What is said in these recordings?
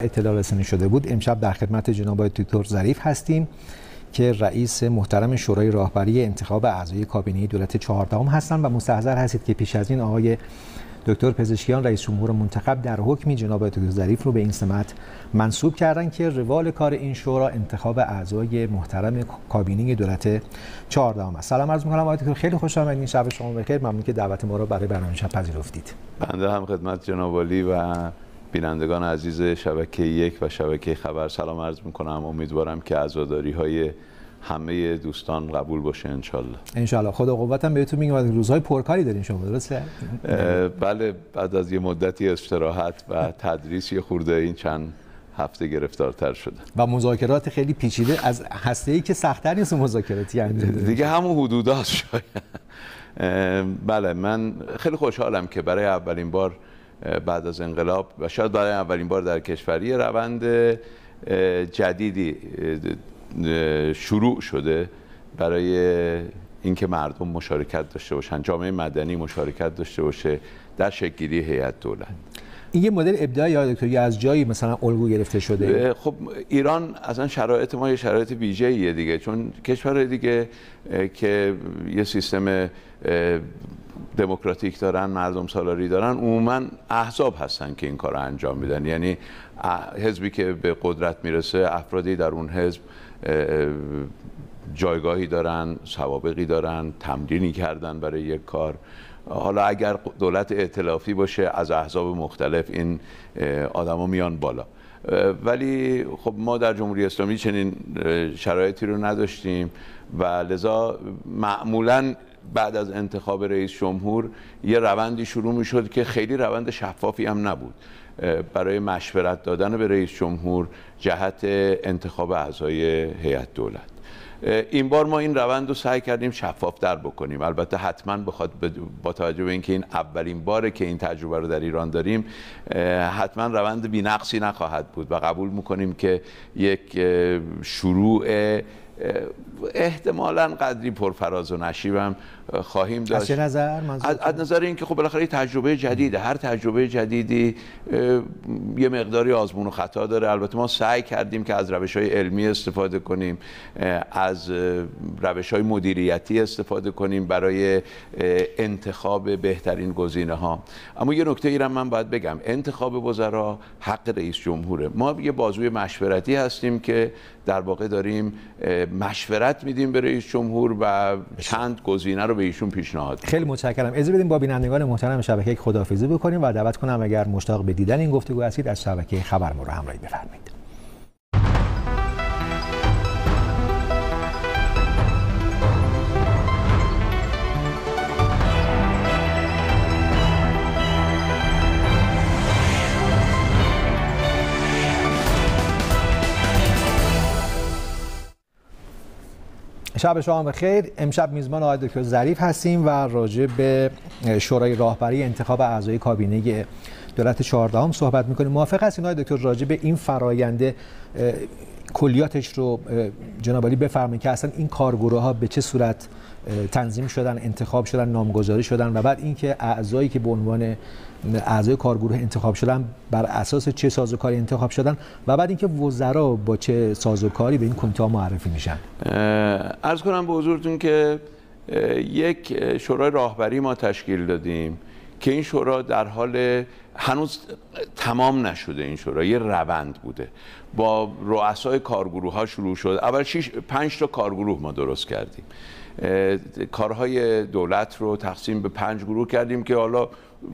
اطلاع رسانی شده بود. امشب در خدمت جناب دکتر ظریف هستیم که رئیس محترم شورای راهبری انتخاب اعضای کابینه دولت 14 هستند و مستحضر هستید که پیش از این آقای دکتر پزشکیان رئیس جمهور منتخب در حکمی جناب دکتر ظریف رو به این سمت منصوب کردن که روال کار این شورا انتخاب اعضای محترم کابینه دولت 14 است. سلام عرض می‌کنم آقای دکتر، خیلی خوش آمدید. شب شما بخیر. ممنون که دعوت ما رو برای برنامه شب پذیرفتید. بنده هم خدمت جناب عالی و بینندگان عزیز شبکه یک و شبکه خبر سلام عرض می‌کنم. امیدوارم که عزاداری‌های همه دوستان قبول باشه انشالله. انشالله. خدا قوتم بهتون میگم. روزهای پرکاری دارین شما، درسته؟ بله، بعد از یه مدتی استراحت و تدریس یه خورده این چند هفته گرفتارتر شده و مذاکرات خیلی پیچیده از هسته‌ای که سخت‌تر نیست مذاکراتی انجام دیگه همون حدوداست شاید. بله، من خیلی خوشحالم که برای اولین بار بعد از انقلاب و شاید برای اولین بار در کشوری روند جدیدی شروع شده برای اینکه مردم مشارکت داشته باشن، جامعه مدنی مشارکت داشته باشه در شکل‌گیری هیئت دولت. این یه مدل ابداعی یا دکتر از جایی مثلا الگو گرفته شده؟ خب ایران اصلا شرایط ما یه شرایط ویژه‌ایه دیگه، چون کشورهای دیگه که یه سیستم دموکراتیک دارن، مردم سالاری دارن، عموما احزاب هستن که این کار رو انجام میدن. یعنی حزبی که به قدرت میرسه افرادی در اون حزب جایگاهی دارن، سوابقی دارن، تمرینی کردن برای یک کار. حالا اگر دولت ائتلافی باشه از احزاب مختلف این آدما میان بالا، ولی خب ما در جمهوری اسلامی چنین شرایطی رو نداشتیم و لذا معمولاً بعد از انتخاب رئیس جمهور یه روندی شروع میشد که خیلی روند شفافی هم نبود برای مشورت دادن به رئیس جمهور جهت انتخاب اعضای هیئت دولت. این بار ما این روند رو سعی کردیم شفافتر بکنیم. البته حتما با توجه به اینکه این اولین باره که این تجربه رو در ایران داریم، حتما روند بی‌نقصی نخواهد بود و قبول میکنیم که یک شروع احتمالاً قدری پرفراز و نشیبم خواهیم داشت. از چه نظر؟ از نظر اینکه خب بالاخره تجربه جدیده، هر تجربه جدیدی یه مقداری آزمون و خطا داره. البته ما سعی کردیم که از روش‌های علمی استفاده کنیم، از روش‌های مدیریتی استفاده کنیم برای انتخاب بهترین گزینه‌ها. اما یه نکته ای رو من باید بگم، انتخاب وزرا حق رئیس جمهوره. ما یه بازوی مشورتی هستیم که در واقع داریم مشورت میدیم به رئیس جمهور و چند گزینه رو به ایشون پیشنهاد. خیلی متشکرم. اجازه بدیم با بینندگان محترم شبکه یک خداحافظی بکنیم و دعوت کنم اگر مشتاق به دیدن این گفتگو هستید از شبکه خبر ما رو همراهی بفرمایید. شب شما بخیر. امشب میزبان آقای دکتر ظریف هستیم و راجع به شورای راهبری انتخاب اعضای کابینه دولت 14 صحبت می‌کنیم. موافق هستین آقای دکتر راجع به این فرآیند کلیاتش رو جناب عالی بفرمایید که اصلا این کارگروه‌ها به چه صورت تنظیم شدن، انتخاب شدن، نامگذاری شدن و بعد اینکه اعضایی که به عنوان اعضای کارگروه انتخاب شدن بر اساس چه سازوکاری انتخاب شدن و بعد اینکه وزرا با چه سازوکاری به این کمیته معرفی میشن. عرض کنم به حضورتون که یک شورای راهبری ما تشکیل دادیم که این شورا در حال هنوز تمام نشده. این شورا یه روند بوده. با رؤسای کارگروه ها شروع شد. اول 5 تا کارگروه ما درست کردیم. کارهای دولت رو تقسیم به 5 گروه کردیم که حالا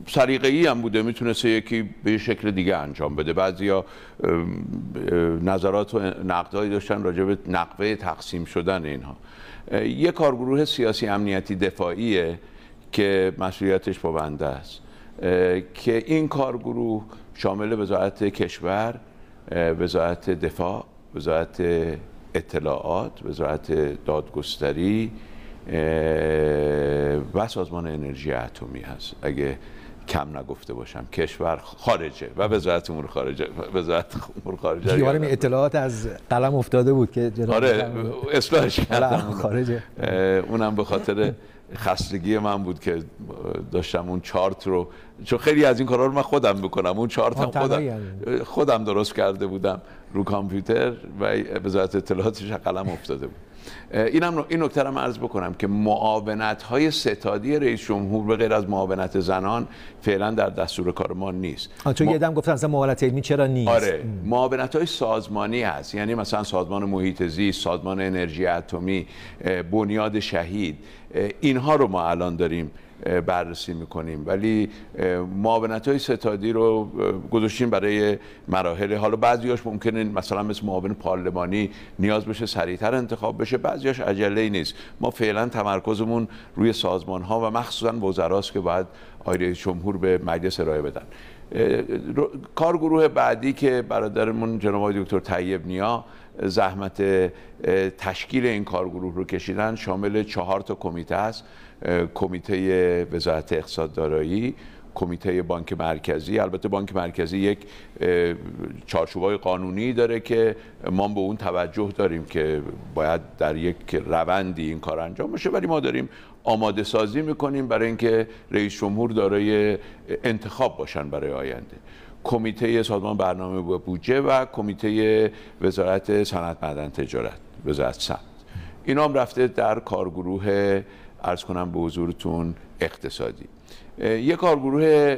سلیقه‌ای هم بوده، میتونسته یکی به شکل دیگه انجام بده. بعضیا نظرات و نقدهایی داشتن راجع به نحوه تقسیم شدن اینها. یک کارگروه سیاسی امنیتی دفاعیه که مسئولیتش با بنده است که این کارگروه شامل وزارت کشور، وزارت دفاع، وزارت اطلاعات، وزارت دادگستری و سازمان انرژی اتمی هست اگه کم نگفته باشم. کشور خارجه و وزارت امور خارجه. وزارت امور خارجه دیوار اطلاعات از قلم افتاده بود که آره اصلاحش کردن خارجه. اونم به خاطر خستگی من بود که داشتم اون چارت رو، چون خیلی از این کارا رو من خودم میکنم، اون چارت هم خودم درست کرده بودم رو کامپیوتر و وزارت اطلاعاتش قلم افتاده بود. این نکته رو عرض بکنم که معاونت‌های ستادی رئیس جمهور به غیر از معاونت زنان فعلا در دستور کار ما نیست. چون یه دم گفتن اصلا معاونت علمی چرا نیست؟ آره، معاونت‌های سازمانی هست، یعنی مثلا سازمان محیط زیست، سازمان انرژی اتمی، بنیاد شهید، اینها رو ما الان داریم بررسی میکنیم، ولی معاونت‌های ستادی رو گذاشتیم برای مراحل. حالا بعضیاش ممکنه مثلا مثل معاون پارلمانی نیاز بشه سریعتر انتخاب بشه، بعضیاش عجله‌ای نیست. ما فعلا تمرکزمون روی سازمان‌ها و مخصوصاً وزراست که باید آقای رئیس جمهور به مجلس ارائه بدن. کارگروه بعدی که برادرمون جناب آقای دکتر طیب نیا زحمت تشکیل این کارگروه رو کشیدن، شامل 4 تا کمیته است: کمیته وزارت اقتصاد دارایی، کمیته بانک مرکزی. البته بانک مرکزی یک چارچوبای قانونی داره که ما به اون توجه داریم که باید در یک روندی این کار انجام بشه، ولی ما داریم آماده سازی میکنیم برای اینکه رئیس جمهور دارای انتخاب باشن برای آینده. کمیته سازمان برنامه و بودجه و کمیته وزارت صنعت معدن تجارت، وزارت صنعت، اینا هم رفته در کارگروه عرض کنم به حضورتون اقتصادی. یک کارگروه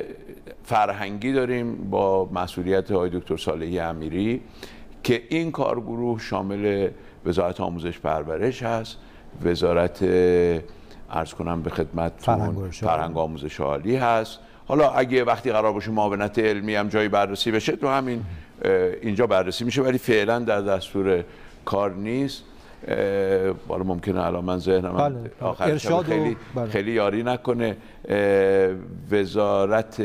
فرهنگی داریم با مسئولیت آقای دکتر صالحی امیری که این کارگروه شامل وزارت آموزش پرورش هست، وزارت عرض کنم به خدمتتون فرهنگ آموزش عالی هست. حالا اگه وقتی قرار باشه معاونت علمی هم جایی بررسی بشه تو همین اینجا بررسی میشه، ولی فعلا در دستور کار نیست. حالا ممکنه الان من ذهنم آخر شب خیلی یاری نکنه. وزارت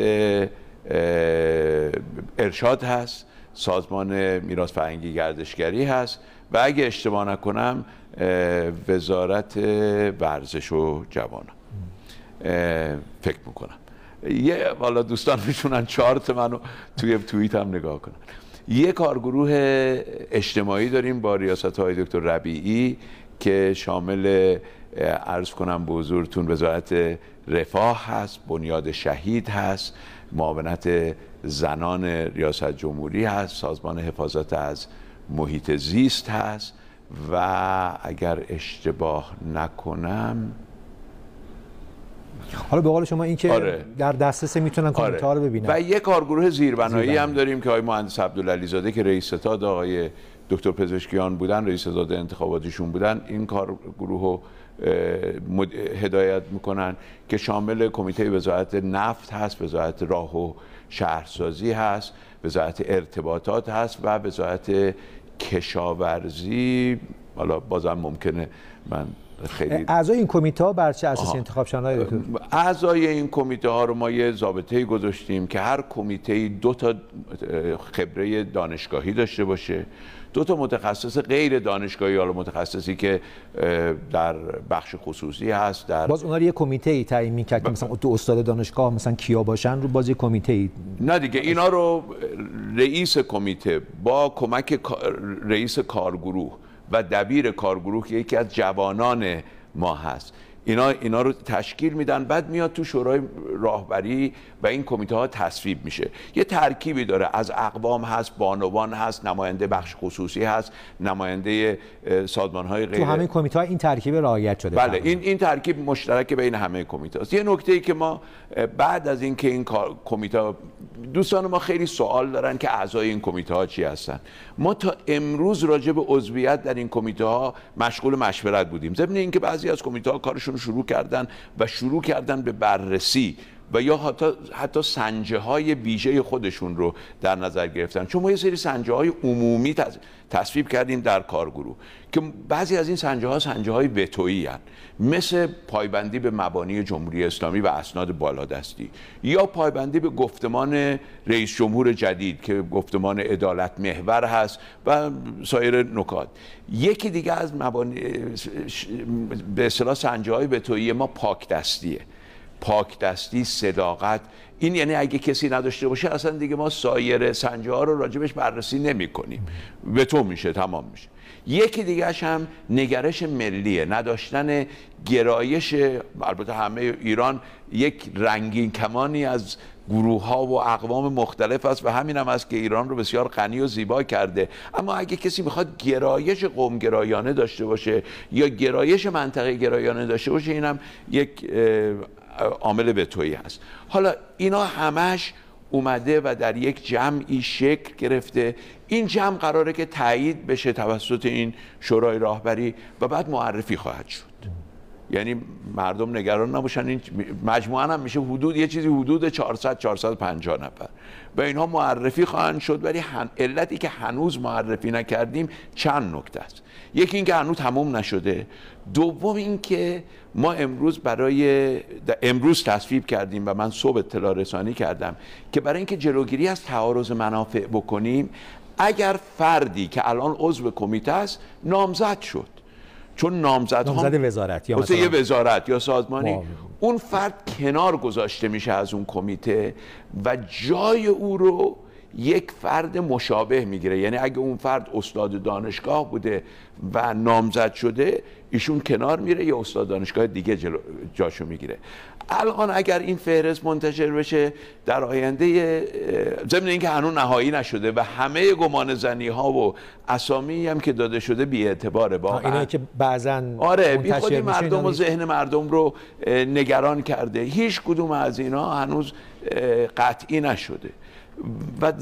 ارشاد هست، سازمان میراث فرهنگی گردشگری هست و اگه اشتباه نکنم وزارت ورزش و جوانان فکر میکنم. حالا دوستان میتونن چارت منو توی توییت هم نگاه کنن. یک کارگروه اجتماعی داریم با ریاست های دکتر ربیعی که شامل عرض کنم به حضورتون وزارت رفاه هست، بنیاد شهید هست، معاونت زنان ریاست جمهوری هست، سازمان حفاظت از محیط زیست هست و اگر اشتباه نکنم حالا به قول شما این که در دسترس میتونن کامنت ها رو ببینن. و یک کارگروه زیربنایی هم داریم که آقای مهندس عبدالعلی زاده که رئیس ستاد آقای دکتر پزشکیان بودن، رئیس ستاد انتخاباتیشون بودن، این کارگروه رو هدایت میکنن که شامل کمیته وزارت نفت هست، وزارت راه و شهرسازی هست، وزارت ارتباطات هست و وزارت کشاورزی. حالا بازم ممکنه من خیلی اعضای این کمیته ها بر چه اساسی انتخاب شدن؟ اعضای این کمیته ها رو ما یه ضابطه‌ای گذاشتیم که هر کمیته 2 تا خبره دانشگاهی داشته باشه، 2 تا متخصص غیر دانشگاهی، حالا متخصصی که در بخش خصوصی هست. در باز اونها رو یه کمیته‌ای تعیین می‌کرد که مثلا دو استاد دانشگاه مثلا کیا باشن، رو باز یه کمیته‌ای. نه دیگه، اینا رو رئیس کمیته با کمک رئیس کارگروه و دبیر کارگروه که یکی از جوانان ما هست، اینا رو تشکیل میدن، بعد میاد تو شورای راهبری و این کمیته ها تصویب میشه. یه ترکیبی داره، از اقوام هست، بانوان هست، نماینده بخش خصوصی هست، نماینده سازمان های غیر. تو همه کمیته ها این ترکیب رعایت شده؟ بله، این ترکیب مشترک بین همه کمیته است. یه نکته‌ای که ما بعد از اینکه این کمیته، دوستان ما خیلی سوال دارن که اعضای این کمیته ها چی هستن. ما تا امروز راجع به عضویت در این کمیته ها مشغول مشورت بودیم، ضمن اینکه بعضی از کمیته ها کارشون شروع کردن به بررسی و یا حتی سنجه های ویژه خودشون رو در نظر گرفتن. چون ما یه سری سنجه های عمومی تصویب کردیم در کارگروه که بعضی از این سنجه های وتویی هستند، مثل پایبندی به مبانی جمهوری اسلامی و اسناد بالادستی، یا پایبندی به گفتمان رئیس جمهور جدید که گفتمان عدالت محور هست و سایر نکات. یکی دیگه از مبانی به اصطلاح سنجه های وتویی ما پاک دستیه. پاک دستی، صداقت. این یعنی اگه کسی نداشته باشه اصلا دیگه ما سایر سنجه ها رو راجبش بررسی نمی کنیم، به تو میشه، تمام میشه. یکی دیگهش هم نگرش ملیه، نداشتن گرایش. البته همه ایران یک رنگین کمانی از گروه ها و اقوام مختلف است و همین هم است که ایران رو بسیار غنی و زیبا کرده. اما اگه کسی میخواد گرایش قوم گرایانه داشته باشه یا گرایش منطقه گرایانه داشته باشه، این هم یک عامل بتویی هست. حالا اینا همش اومده و در یک جمعی شکل گرفته. این جمع قراره که تایید بشه توسط این شورای راهبری و بعد معرفی خواهد شد. یعنی مردم نگران نباشن، این مجموعاً هم میشه یه چیزی حدود 400-450 نفر و اینها معرفی خواهند شد. ولی علتی که هنوز معرفی نکردیم چند نکته است. یکی اینکه هنوز تموم نشده. دوم اینکه ما امروز تصویب کردیم و من صبح اطلاع رسانی کردم که برای اینکه جلوگیری از تعارض منافع بکنیم، اگر فردی که الان عضو کمیته است نامزد شد، چون نامزد وزارت یا مثلا یه وزارت یا سازمانی، اون فرد کنار گذاشته میشه از اون کمیته و جای او رو یک فرد مشابه میگیره. یعنی اگه اون فرد استاد دانشگاه بوده و نامزد شده، ایشون کنار میره، یه استاد دانشگاه دیگه جاشو میگیره. الان اگر این فهرست منتشر بشه در آینده، ضمن اینکه هنوز نهایی نشده و همه گمان زنی ها و اسامی هم که داده شده بی اعتباره، واقعا اینا که بعضن بی خودی مردم و ذهن مردم رو نگران کرده. هیچ کدوم از اینا هنوز قطعی نشده و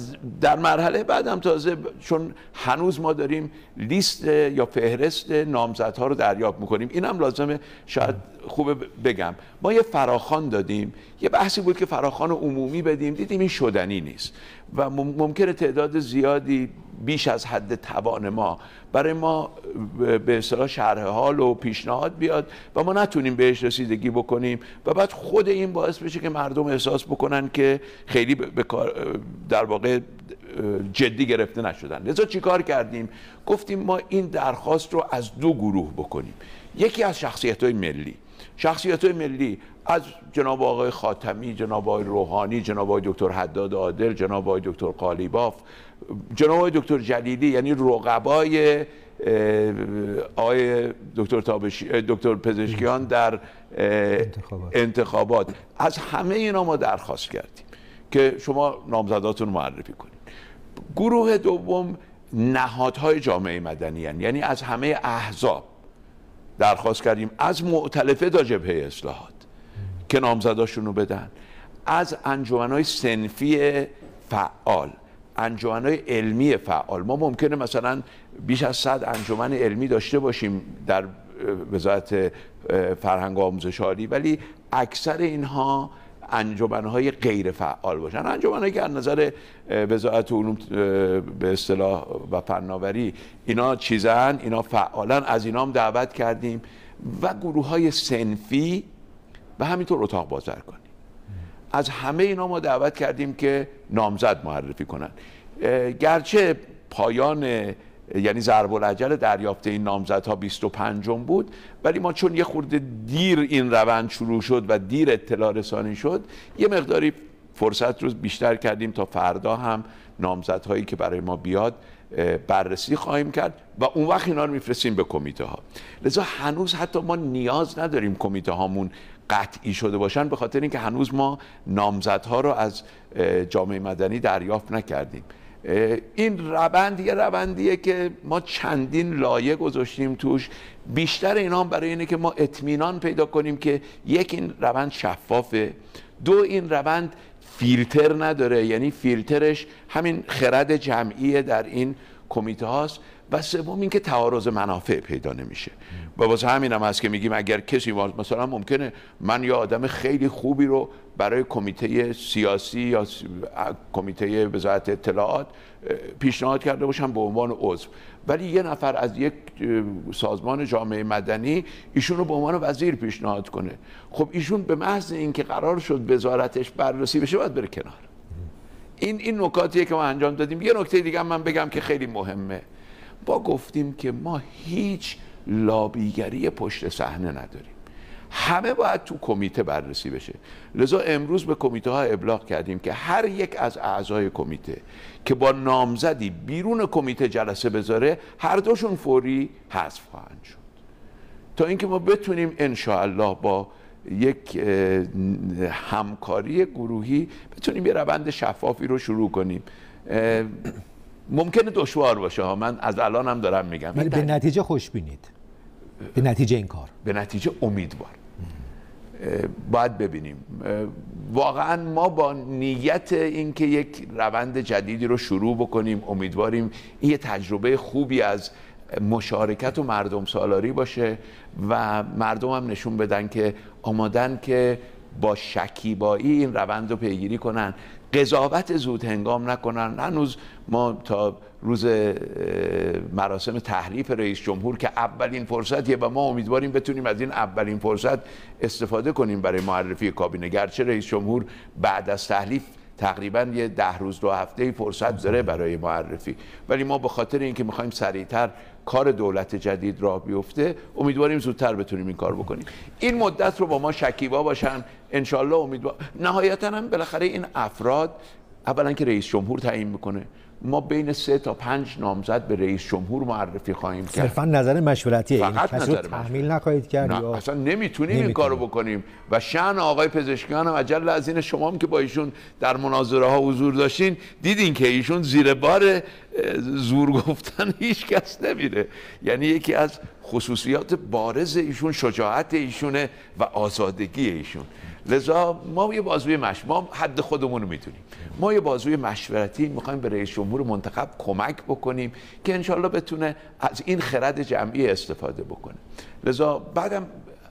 در مرحله بعدم تازه، چون هنوز ما داریم لیست یا فهرست نامزدها رو دریافت میکنیم. اینم لازمه شاید خوبه بگم، ما یه فراخوان دادیم، یه بحثی بود که فراخوان عمومی بدیم، دیدیم این شدنی نیست و ممکنه تعداد زیادی بیش از حد توان ما برای ما به اصطلاح شرح حال و پیشنهاد بیاد و ما نتونیم بهش رسیدگی بکنیم و بعد خود این باعث بشه که مردم احساس بکنن که خیلی در واقع جدی گرفته نشدن. لذا چی کار کردیم؟ گفتیم ما این درخواست رو از دو گروه بکنیم. یکی از شخصیت‌های ملی از جناب آقای خاتمی، جناب آقای روحانی، جناب آقای دکتر حداد عادل، جناب آقای دکتر قالیباف، جناب آقای دکتر جلیلی، یعنی رقبای آقای دکتر پزشکیان در انتخابات. از همه اینا ما درخواست کردیم که شما نامزداتون معرفی کنید. گروه دوم نهادهای جامعه مدنی، یعنی از همه احزاب درخواست کردیم، از مؤتلفه تا جبهه اصلاحات که نامزداشون رو بدن، از انجمنهای صنفی فعال، انجمنهای علمی فعال. ما ممکنه مثلا بیش از 100 انجمن علمی داشته باشیم در وزارت فرهنگ و آموزش عالی، ولی اکثر اینها انجمنهای غیر فعال باشن، انجمنهایی که از نظر وزارت علوم به اصطلاح و فناوری اینا چیزن، اینا فعالن، از اینا هم دعوت کردیم و گروه‌های صنفی و همینطور اتاق بازرگانی. از همه اینا ما دعوت کردیم که نامزد معرفی کنن. گرچه پایان یعنی ضرب الاجل دریافت این نامزدها 25 بود، ولی ما چون یه خورده دیر این روند شروع شد و دیر اطلاع رسانی شد، یه مقداری فرصت رو بیشتر کردیم تا فردا هم نامزدهایی که برای ما بیاد بررسی خواهیم کرد و اون وقت اینا رو میفرستیم به کمیته ها. لذا هنوز حتی ما نیاز نداریم کمیته هامون قطعی شده باشن، به خاطر اینکه هنوز ما نامزدها رو از جامعه مدنی دریافت نکردیم. این روند یه روندیه که ما چندین لایه گذاشتیم توش. بیشتر اینا برای اینه که ما اطمینان پیدا کنیم که یک، این روند شفافه، دو، این روند فیلتر نداره، یعنی فیلترش همین خرد جمعی در این کمیته هاست، و سوم این که تعارض منافع پیدا نمیشه. و واسه همین هم هست که میگیم اگر کسی مثلا ممکنه من یا آدم خیلی خوبی رو برای کمیته سیاسی یا کمیته وزارت اطلاعات پیشنهاد کرده باشم به عنوان عضو، ولی یه نفر از یک سازمان جامعه مدنی ایشون رو به عنوان وزیر پیشنهاد کنه، خب ایشون به محض اینکه قرار شد وزارتش بررسی بشه باید بره کنار. این نکاتیه که ما انجام دادیم. یه نکته دیگه من بگم که خیلی مهمه. با گفتیم که ما هیچ لابیگری پشت صحنه نداریم. همه باید تو کمیته بررسی بشه. لذا امروز به کمیته ها ابلاغ کردیم که هر یک از اعضای کمیته که با نامزدی بیرون کمیته جلسه بذاره، هر دوشون فوری حذف خواهند شد، تا اینکه ما بتونیم ان شاء الله با یک همکاری گروهی بتونیم یه روند شفافی رو شروع کنیم. ممکنه دشوار باشه ها، من از الان هم دارم میگم، ولی به نتیجه خوشبینید؟ به نتیجه این کار؟ به نتیجه امیدوار. باید ببینیم. واقعا ما با نیت اینکه یک روند جدیدی رو شروع بکنیم امیدواریم این یه تجربه خوبی از مشارکت و مردم سالاری باشه و مردم هم نشون بدن که آمادن که با شکیبایی این روند رو پیگیری کنن، قضاوت زود هنگام نکنن. هنوز ما تا روز مراسم تحلیف رئیس جمهور که اولین فرصتیه و ما امیدواریم بتونیم از این اولین فرصت استفاده کنیم برای معرفی کابینه، گرچه رئیس جمهور بعد از تحلیف تقریبا یه 10 روز 2 هفته فرصت داره برای معرفی، ولی ما به خاطر اینکه میخوایم سریعتر کار دولت جدید راه بیفته امیدواریم زودتر بتونیم این کار بکنیم. این مدت رو با ما شکیبا باشن انشالله. امیدوار نهایتا هم بالاخره این افراد اولا که رئیس جمهور تعیین میکنه، ما بین 3 تا 5 نامزد به رئیس جمهور معرفی خواهیم کرد. صرفا نظر مشورتیه، فقط کسی رو تحمیل نخواهید کرد؟ نه یا اصلا نمیتونیم این کارو بکنیم و شأن آقای پزشکیان هم اجل از این. شما هم که با ایشون در مناظره ها حضور داشتین دیدین که ایشون زیر بار زور گفتن هیچ کس نمیره. یعنی یکی از خصوصیات بارز ایشون شجاعت ایشونه و آزادگی ایشون. لذا ما یه بازوی ما حد خودمون رو میدونیم، ما یه بازوی مشورتی میخوایم به رئیس جمهور منتخب کمک بکنیم که انشالله بتونه از این خرد جمعی استفاده بکنه. لذا بعدم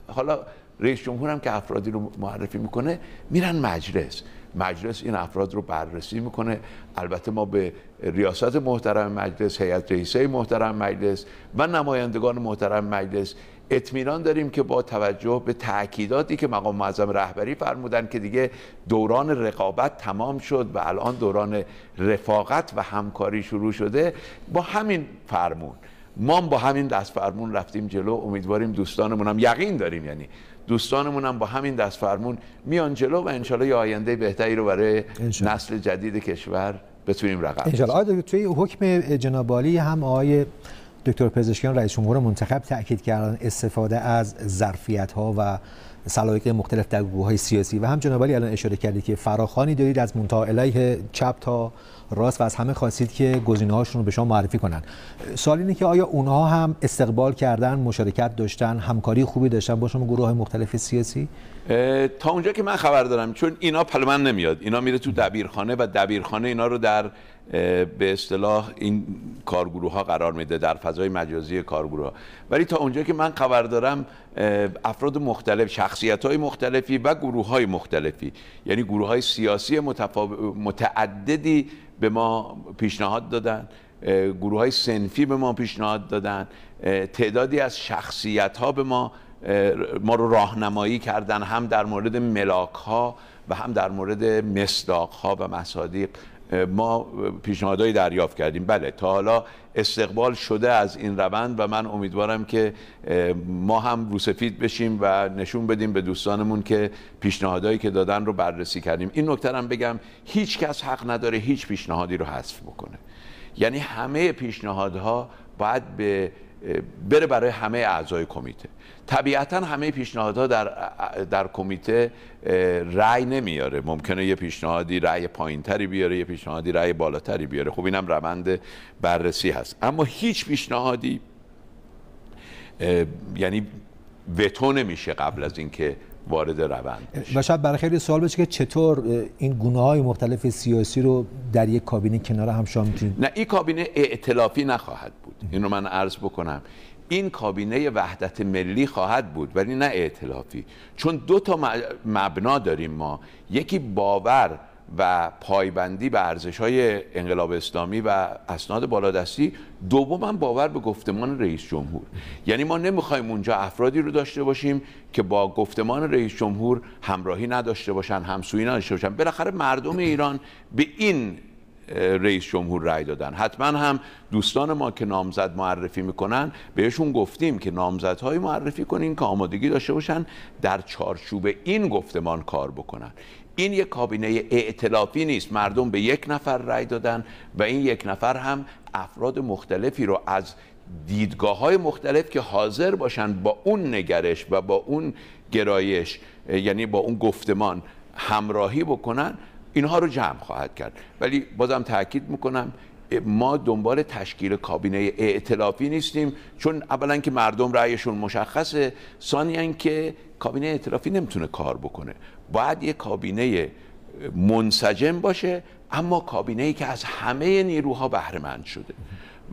حالا رئیس جمهور هم که افرادی رو معرفی میکنه میرن مجلس این افراد رو بررسی میکنه. البته ما به ریاست محترم مجلس، هیئت رئیسه محترم مجلس و نمایندگان محترم مجلس اطمینان داریم که با توجه به تأکیداتی که مقام معظم رهبری فرمودن که دیگه دوران رقابت تمام شد و الان دوران رفاقت و همکاری شروع شده، با همین فرمون ما با همین دست فرمون رفتیم جلو. امیدواریم دوستانمون هم یقین داریم، یعنی دوستانمون هم با همین دست فرمون میان جلو و انشالله یه آینده بهتری رو برای نسل جدید کشور بتونیم رقم بزنیم. انشالله. توی حکم جناب عالی هم آقای دکتر پزشکیان رئیس جمهور منتخب تاکید کردن استفاده از ظرفیت‌ها و سلایق مختلف در گروه‌های سیاسی و هم جناب عالی الان اشاره کردید که فراخوانی دارید از منتها الیه چپ تا راست و از همه خواستید که گزینه‌هاشون رو به شما معرفی کنن. سوال اینه که آیا اونها هم استقبال کردن، مشارکت داشتن، همکاری خوبی داشتن با شما گروه‌های مختلف سیاسی؟ تا اونجا که من خبر دارم، چون اینا پل من نمیاد، اینا میره تو دبیرخانه و دبیرخانه اینا رو در به اصطلاح این کارگروه ها قرار میده، در فضای مجازی کارگروه ها. ولی تا اونجا که من خبر دارم افراد مختلف، شخصیت های مختلفی و گروه های مختلفی، یعنی گروه های سیاسی متعددی به ما پیشنهاد دادن، گروه های صنفی به ما پیشنهاد دادن، تعدادی از شخصیت ها به ما رو راهنمایی کردن، هم در مورد ملاک ها و هم در مورد مصداق ها و مصادیق. ما پیشنهادایی دریافت کردیم. بله تا حالا استقبال شده از این روند و من امیدوارم که ما هم روسفید بشیم و نشون بدیم به دوستانمون که پیشنهادایی که دادن رو بررسی کردیم. این نکته هم بگم، هیچ کس حق نداره هیچ پیشنهادی رو حذف بکنه. یعنی همه پیشنهادها باید بره برای همه اعضای کمیته. طبیعتا همه پیشنهادها در کمیته رأی نمیاره. ممکنه یه پیشنهادی رأی پایینتری بیاره، یه پیشنهادی رأی بالاتری بیاره. خب اینم روند بررسی هست. اما هیچ پیشنهادی یعنی وتو نمیشه قبل از اینکه وارد روند بشه. و شاید برای خیلی سوال بشه که چطور این گونه‌های مختلف سیاسی رو در یک کابینه کنار هم شما می‌تونید؟ نه، این کابینه ائتلافی نخواهد بود. این رو من عرض بکنم. این کابینه وحدت ملی خواهد بود ولی نه ائتلافی، چون 2 تا مبنا داریم ما. یکی باور و پایبندی به ارزش‌های انقلاب اسلامی و اسناد بالادستی، دوم هم باور به گفتمان رئیس جمهور. یعنی ما نمیخوایم اونجا افرادی رو داشته باشیم که با گفتمان رئیس جمهور همراهی نداشته باشن، همسویی نداشته باشن. بالاخره مردم ایران به این رئیس جمهور رأی دادن. حتما هم دوستان ما که نامزد معرفی میکنن بهشون گفتیم که نامزدهای معرفی کنین که آمادگی داشته باشن در چارچوب این گفتمان کار بکنن. این یک کابینه ائتلافی نیست. مردم به یک نفر رأی دادن و این یک نفر هم افراد مختلفی رو از دیدگاه‌های مختلف که حاضر باشن با اون نگرش و با اون گرایش، یعنی با اون گفتمان همراهی بکنن، اینها رو جمع خواهد کرد. ولی بازم تاکید میکنم ما دنبال تشکیل کابینه ائتلافی نیستیم، چون اولا که مردم رأیشون مشخصه، ثانیاً که کابینه ائتلافی نمیتونه کار بکنه. باید یک کابینه منسجم باشه، اما کابینه‌ای که از همه نیروها بهره مند شده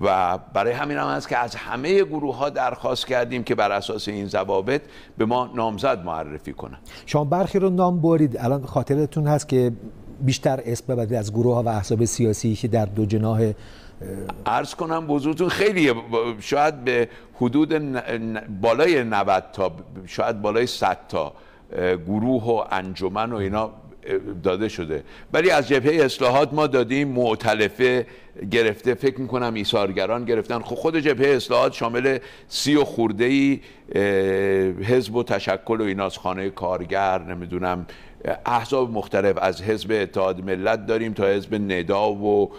و برای همین هم هست که از همه گروه ها درخواست کردیم که بر اساس این ضوابط به ما نامزد معرفی کنن. شما برخی رو نام برید، الان خاطرتون هست که بیشتر اسم ببرید از گروه ها و احزاب سیاسی که در دو جناح عرض کنم بزرگتون خیلیه، شاید به حدود بالای 90 تا، شاید بالای 100 تا گروه و انجمن و اینا داده شده. ولی از جبهه اصلاحات ما دادیم، مؤتلفه گرفته، فکر میکنم ایثارگران گرفتن. خود جبهه اصلاحات شامل 30 و خرده‌ای حزب و تشکل و ایناست، خانه کارگر، نمیدونم احزاب مختلف، از حزب اتحاد ملت داریم تا حزب ندا و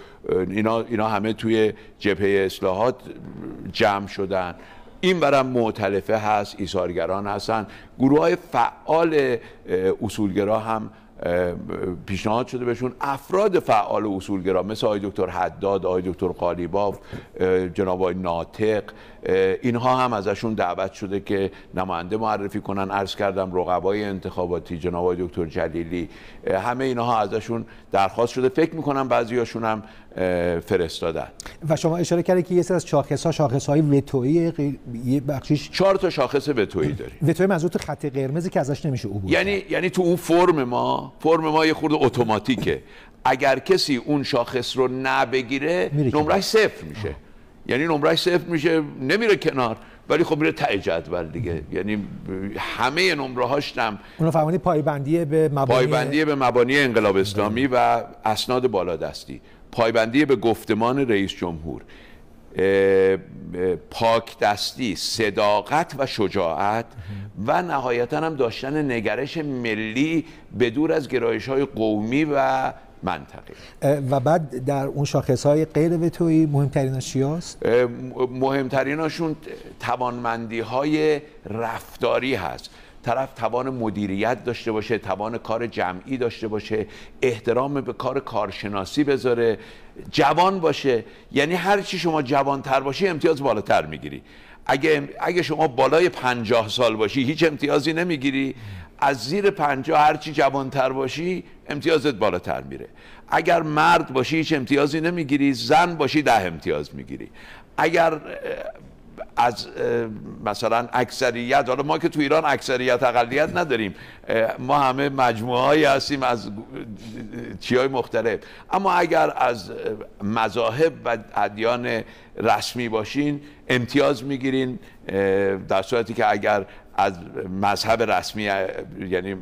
اینا همه توی جبهه اصلاحات جمع شدن. این برام مؤتلفه هست، ایثارگران هستن، گروه های فعال اصولگرا هم پیشنهاد شده بهشون، افراد فعال اصولگرا مثل آقای دکتر حداد، آقای دکتر قالیباف، جناب آقای ناطق، اینها هم ازشون دعوت شده که نماینده معرفی کنن. عرض کردم رقبای انتخاباتی جناب آقای دکتر جلیلی، همه اینها ازشون درخواست شده. فکر میکنم بعضیاشون هم فرستادن. و شما اشاره کردید که یه سری از شاخص‌های وتویی، یه بخشیش 4 تا شاخص وتویی داریم. وتویی منظور تو خط قرمزی که ازش نمیشه عبور. یعنی تو اون فرم ما یه خورده اتوماتیکه. اگر کسی اون شاخص رو نبگیره نمرش 0 میشه. یعنی نمرش 0 میشه، نمیره کنار، ولی خب میره ته جدول دیگه. یعنی همه نمره هاش هم اونو فهمیدی پایبندی به مبانی انقلاب اسلامی و اسناد بالادستی، پایبندی به گفتمان رئیس جمهور، پاک دستی، صداقت و شجاعت و نهایتاً هم داشتن نگرش ملی بدور از گرایش‌های قومی و منطقی. و بعد در اون شاخص‌های غیر وتویی مهمتریناش چیاست؟ مهمتریناشون توانمندی‌های رفتاری هست. طرف توان مدیریت داشته باشه، توان کار جمعی داشته باشه، احترام به کار کارشناسی بذاره، جوان باشه. یعنی هر چی شما جوان‌تر باشی امتیاز بالاتر میگیری. اگه شما بالای 50 سال باشی هیچ امتیازی نمیگیری. از زیر 50 هر چی جوان‌تر باشی امتیازت بالاتر میره. اگر مرد باشی هیچ امتیازی نمیگیری، زن باشی 10 امتیاز میگیری. اگر از مثلا اکثریت، حالا ما که تو ایران اکثریت اقلیت نداریم، ما همه مجموعه هایی هستیم از چیهای مختلف، اما اگر از مذاهب و ادیان رسمی باشین امتیاز میگیرین، در صورتی که اگر از مذهب رسمی یعنی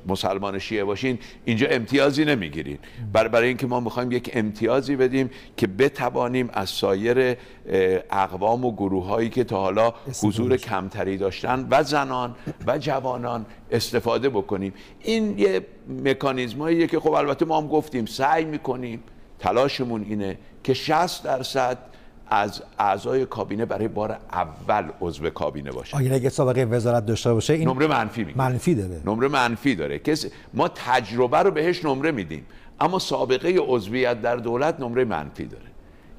مسلمان شیعه باشین اینجا امتیازی نمیگیرین. برای اینکه ما میخوایم یک امتیازی بدیم که بتوانیم از سایر اقوام و گروه هایی که تا حالا حضور کمتری داشتن و زنان و جوانان استفاده بکنیم. این یه مکانیزماییه که خب البته ما هم گفتیم سعی میکنیم، تلاشمون اینه که 60% از اعضای کابینه برای بار اول عضو کابینه باشه. اگه سابقه وزارت داشته باشه این نمره منفی میگیره. منفی داره. نمره منفی داره. ما تجربه رو بهش نمره میدیم، اما سابقه عضویت در دولت نمره منفی داره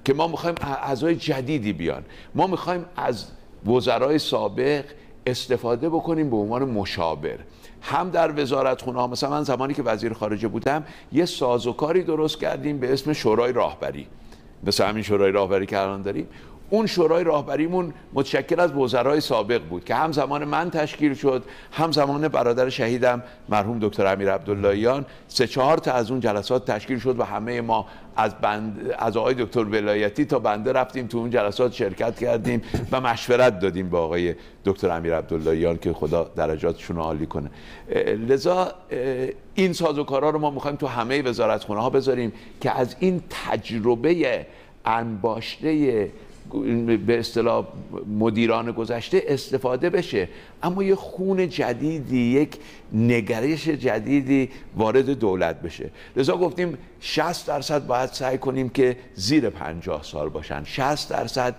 که ما میخوایم اعضای جدیدی بیان. ما میخوایم از وزرای سابق استفاده بکنیم به عنوان مشاور، هم در وزارتخونه ها. مثلا من زمانی که وزیر خارجه بودم یه سازوکاری درست کردیم به اسم شورای راهبری، مثل همین شورای راهبری که الان داریم. اون شورای راهبریمون متشکل از وزرای سابق بود که هم زمان من تشکیل شد، هم زمان برادر شهیدم مرحوم دکتر امیر عبداللهیان. 3-4 تا از اون جلسات تشکیل شد و همه ما از آقای دکتر ولایتی تا بنده رفتیم تو اون جلسات شرکت کردیم و مشورت دادیم با آقای دکتر امیر عبداللهیان که خدا درجاتشون رو عالی کنه. لذا این سازوکارها رو ما میخوایم تو همه وزارتخونه ها بذاریم که از این تجربه انباشته به اصطلاح مدیران گذشته استفاده بشه، اما یه خون جدیدی، یک نگرش جدیدی وارد دولت بشه. لذا گفتیم 60% باید سعی کنیم که زیر 50 سال باشن، 60%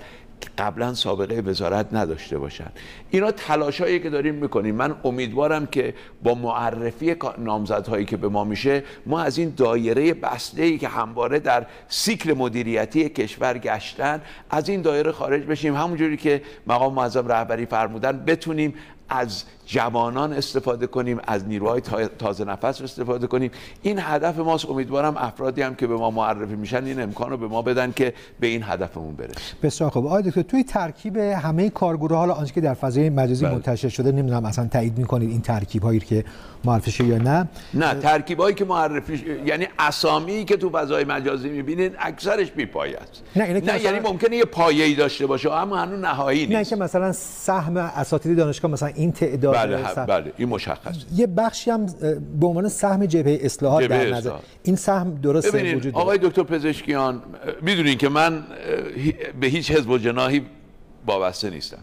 قبلا سابقه وزارت نداشته باشن. اینا تلاشایی که داریم میکنیم. من امیدوارم که با معرفی نامزدهایی که به ما میشه، ما از این دایره بسته‌ای که همواره در سیکل مدیریتی کشور گشتن، از این دایره خارج بشیم. همونجوری که مقام معظم رهبری فرمودن، بتونیم از جوانان استفاده کنیم، از نیروهای تازه نفس استفاده کنیم. این هدف ماست. امیدوارم افرادی هم که به ما معرفی میشن این امکان رو به ما بدن که به این هدفمون برسیم. بسیار خوب. آقای دکتر، توی ترکیب همه کارگروه، حالا آنچه که در فضای مجازی منتشر شده، نمیدونم اصلا تایید میکنید این ترکیب‌هایی که معرفی شده یا نه؟ نه، ترکیب‌هایی که معرفی یعنی اسامی که تو فضای مجازی میبینین اکثرش بی‌پایه است. نه یعنی ممکنه یه پایه‌ای داشته باشه اما هنوز نهایی نیست. نه که مثلا سهم اساتید دانشگاه مثلا این تعداد. بله این مشخص. یه بخشی هم به عنوان سهم جبهه اصلاحات در نظر. این سهم درسته وجود داره؟ آقای دکتر پزشکیان، میدونین که من به هیچ حزب و جناحی وابسته نیستم،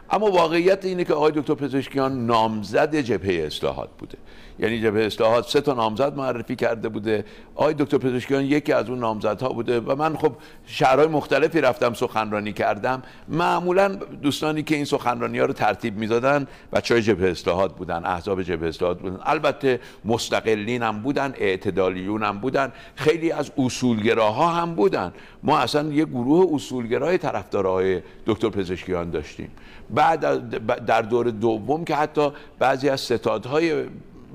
اما واقعیت اینه که آقای دکتر پزشکیان نامزد جبهه اصلاحات بوده. یعنی جبهه اصلاحات 3 تا نامزد معرفی کرده بوده، آقای دکتر پزشکیان یکی از اون نامزدها بوده و من خب شهرهای مختلفی رفتم سخنرانی کردم. معمولا دوستانی که این سخنرانی‌ها رو ترتیب می‌دادن بچه‌های جبهه اصلاحات بودن، احزاب جبهه اصلاحات بودن. البته مستقلین هم بودن، اعتدالیون هم بودن، خیلی از اصولگراها هم بودن. ما اصلا یه گروه اصولگرای طرفدارای دکتر پزشکیان داشتیم. بعد در دور دوم که حتی بعضی از ستادهای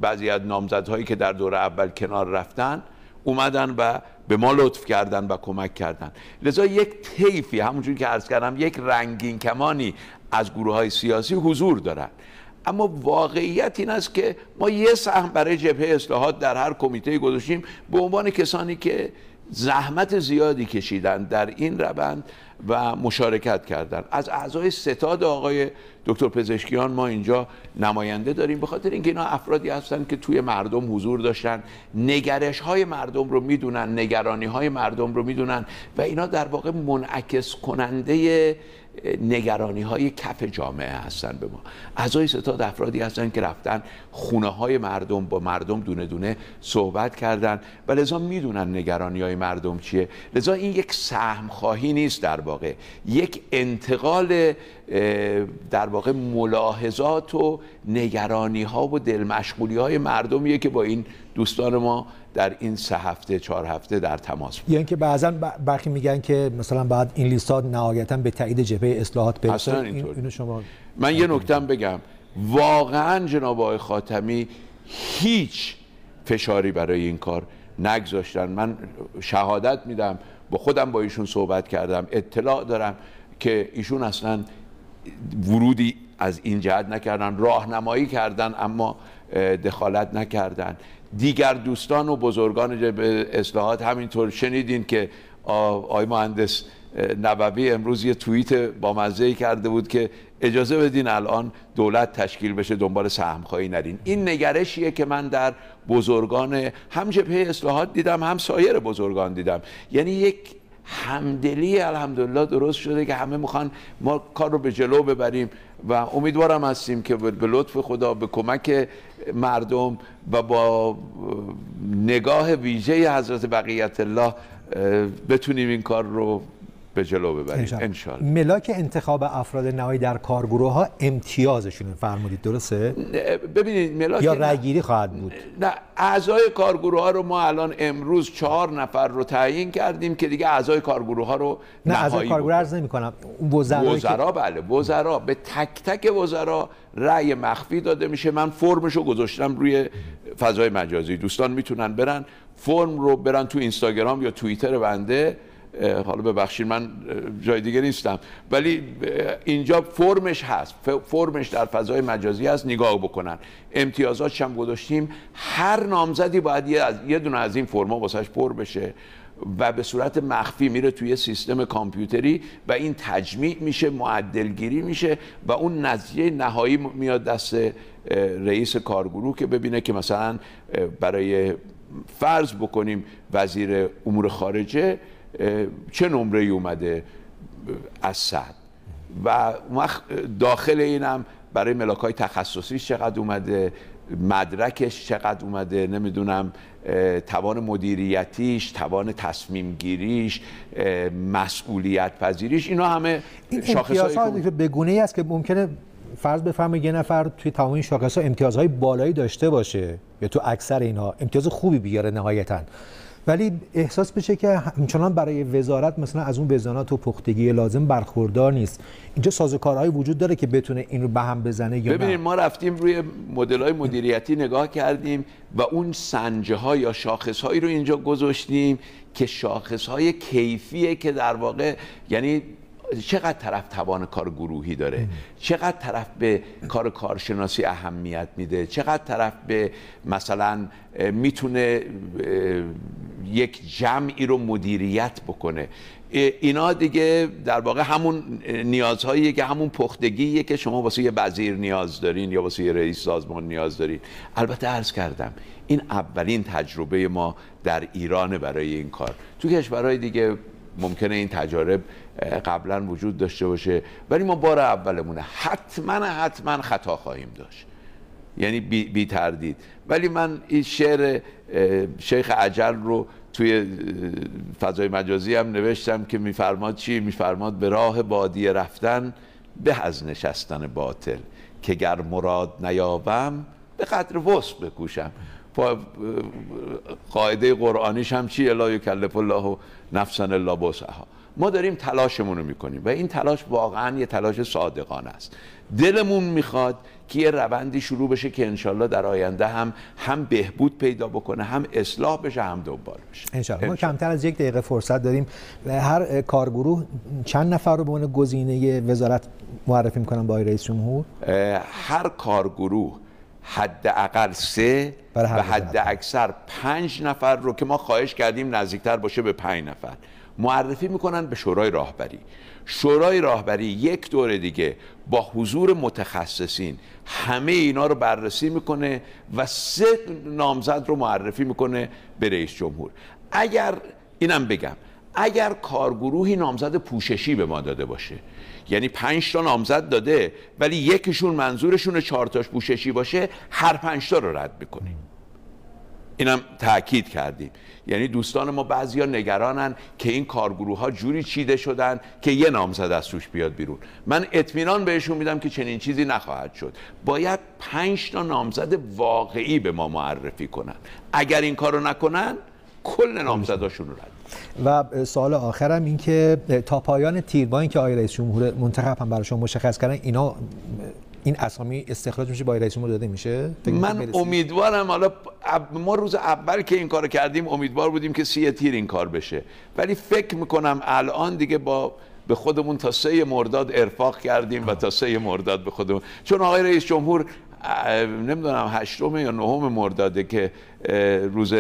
بعضی از نامزدهایی که در دور اول کنار رفتن اومدن و به ما لطف کردن و کمک کردن. لذا یک طیفی، همونجوری که عرض کردم، یک رنگین کمانی از گروه‌های سیاسی حضور دارن. اما واقعیت این است که ما یه سهم برای جبهه اصلاحات در هر کمیته گذاشتیم به عنوان کسانی که زحمت زیادی کشیدن در این روند و مشارکت کردن. از اعضای ستاد آقای دکتر پزشکیان ما اینجا نماینده داریم، به خاطر اینکه اینا افرادی هستن که توی مردم حضور داشتن، نگرش های مردم رو میدونن، نگرانی های مردم رو میدونن و اینا در واقع منعکس کننده نگرانی های کف جامعه هستن. به ما اعضای ستاد افرادی هستن که رفتن خونه های مردم، با مردم دونه دونه صحبت کردن و لذا میدونن نگرانی های مردم چیه. لذا این یک سهم خواهی نیست، در واقع یک انتقال در واقع ملاحظات و نگرانی ها و دلمشغولی های مردمیه که با این دوستان ما در این 3 هفته 4 هفته در تماس بود. یعنی که بعضا برخی میگن که مثلا بعد این لیست‌ها نهایتاً به تایید جبهه اصلاحات برسه. اصلا اینطور. اینو شما من یه نکته بگم، واقعا جناب آقای خاتمی هیچ فشاری برای این کار نگذاشتن. من شهادت میدم، با خودم با ایشون صحبت کردم، اطلاع دارم که ایشون اصلا ورودی از این جهت نکردن، راهنمایی کردن اما دخالت نکردن. دیگر دوستان و بزرگان جبهه اصلاحات همینطور. شنیدین که آقای مهندس نبوی امروز یه توییت بامزه‌ای کرده بود که اجازه بدین الان دولت تشکیل بشه، دنبال سهم‌خواهی نرین. این نگرشیه که من در بزرگان هم جبهه اصلاحات دیدم، هم سایر بزرگان دیدم. یعنی یک همدلی الحمدلله درست شده که همه میخوان ما کار رو به جلو ببریم و امیدوارم هستیم که به لطف خدا، به کمک مردم و با نگاه ویژه حضرت بقیت الله بتونیم این کار رو به جلو ببریم ان شاء الله. ملاک انتخاب افراد نهایی در کارگروه ها امتیازشون فرمودید، درسته؟ ببینید ملاک یا رأی‌گیری خواهد بود؟ نه، اعضای کارگروه ها رو ما الان امروز 4 نفر رو تعیین کردیم که دیگه اعضای کارگروه ها رو نه، اعضای کارگروه عرض نمی‌کنم، وزرا بله، وزرا به تک تک وزرا رأی مخفی داده میشه. من فرمشو گذاشتم روی فضای مجازی، دوستان میتونن برن فرم رو برن تو اینستاگرام یا توییتر بنده حالا ببخشید من جای دیگه نیستم، ولی اینجا فرمش هست، فرمش در فضای مجازی هست، نگاه بکنن. امتیازاتش هم گذاشتیم، هر نامزدی باید یه دونه از این فرما واسش پر بشه و به صورت مخفی میره توی سیستم کامپیوتری و این تجمیع میشه، معدلگیری میشه و اون نتیجه نهایی میاد دست رئیس کارگروه که ببینه که مثلا برای فرض بکنیم وزیر امور خارجه چه نمره‌ای اومده از 100 و داخل اینم برای ملاک‌های تخصصیش چقدر اومده، مدرکش چقدر اومده، نمیدونم توان مدیریتیش، توان تصمیم گیریش، مسئولیت پذیریش، اینا همه شاخص‌هایی که بگونه‌ای است که ممکنه فرض بفرمایید یه نفر توی تمام این شاخص‌ها امتیازهای بالایی داشته باشه یا تو اکثر اینها امتیاز خوبی بیاره نهایتاً، ولی احساس بشه که همچنان برای وزارت مثلا از اون وزانات و پختگی لازم برخوردار نیست. اینجا سازوکارهایی وجود داره که بتونه این رو به هم بزنه یا ببینید ما رفتیم روی مدل‌های مدیریتی نگاه کردیم و اون سنجه‌ها یا شاخص‌هایی رو اینجا گذاشتیم که شاخص‌های کیفیه که در واقع یعنی چقدر طرف توان کار گروهی داره، چقدر طرف به کار کارشناسی اهمیت میده، چقدر طرف به مثلا میتونه یک جمعی رو مدیریت بکنه. اینا دیگه در واقع همون نیازهاییه که همون پختگیه که شما واسه یه وزیر نیاز دارین یا واسه یه رئیس سازمان نیاز دارین. البته عرض کردم این اولین تجربه ما در ایران برای این کار. تو کشورهای دیگه ممکنه این تجارب قبلا وجود داشته باشه، ولی ما بار اولمونه، حتما خطا خواهیم داشت، یعنی بی تردید. ولی من این شعر شیخ عجل رو توی فضای مجازی هم نوشتم که میفرماد چی؟ میفرماد به راه بادیه رفتن به از نشستن باطل، که گر مراد نیابم به قدر وسع بکوشم. قاعده قرآنیش هم چیه؟ لا یکلف الله نفسا الا وسعها. ما داریم تلاشمون رو میکنیم و این تلاش واقعا یه تلاش صادقانه است. دلمون میخواد که یه روندی شروع بشه که انشالله در آینده هم بهبود پیدا بکنه، هم اصلاح بشه، هم دنبال بشه انشالله. ما کمتر از 1 دقیقه فرصت داریم. هر کارگروه چند نفر رو به عنوان گزینه وزارت معرفی میکنن با رئیس جمهور؟ هر کارگروه حداقل 3 و حد اکثر 5 نفر رو که ما خواهش کردیم نزدیکتر باشه به 5 نفر معرفی میکنن به شورای راهبری. شورای راهبری یک دور دیگه با حضور متخصصین همه اینا رو بررسی میکنه و 3 نامزد رو معرفی میکنه به رئیس جمهور. اینم بگم اگر کارگروهی نامزد پوششی به ما داده باشه، یعنی 5 تا نامزد داده ولی یکیشون منظورشون 4 تاش پوششی باشه، هر 5 تا رو رد میکنیم. اینم تأکید کردیم. یعنی دوستان ما بعضیا نگرانن که این کارگروه ها جوری چیده شدن که یه نامزد از توش بیاد بیرون. من اطمینان بهشون میدم که چنین چیزی نخواهد شد. باید 5 تا نامزد واقعی به ما معرفی کنن. اگر این کارو نکنن کل نامزداشون رو رد. و سوال آخرم این که تا پایان تیربانی که آقای رئیس جمهور منتخب هم برای شما مشخص کردن، اینا این اسامی استخراج میشه با رئیس جمهور داده میشه؟ من امیدوارم، حالا ما روز اول که این کارو کردیم امیدوار بودیم که 3 تیر این کار بشه، ولی فکر میکنم الان دیگه به خودمون تا 3 مرداد ارفاق کردیم و تا 3 مرداد به خودمون، چون آقای رئیس جمهور نمیدونم 8 یا 9 مرداده که روز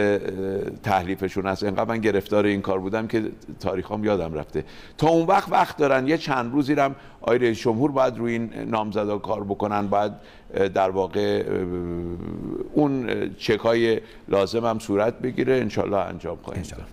تحلیفشون هست. اینقدر من گرفتار این کار بودم که تاریخام یادم رفته. تا اون وقت دارن، یه چند روزی هم آقای رئیس جمهور باید روی این نامزدا کار بکنن، باید در واقع اون چکای لازم هم صورت بگیره. انشالله انجام خواهیم داد.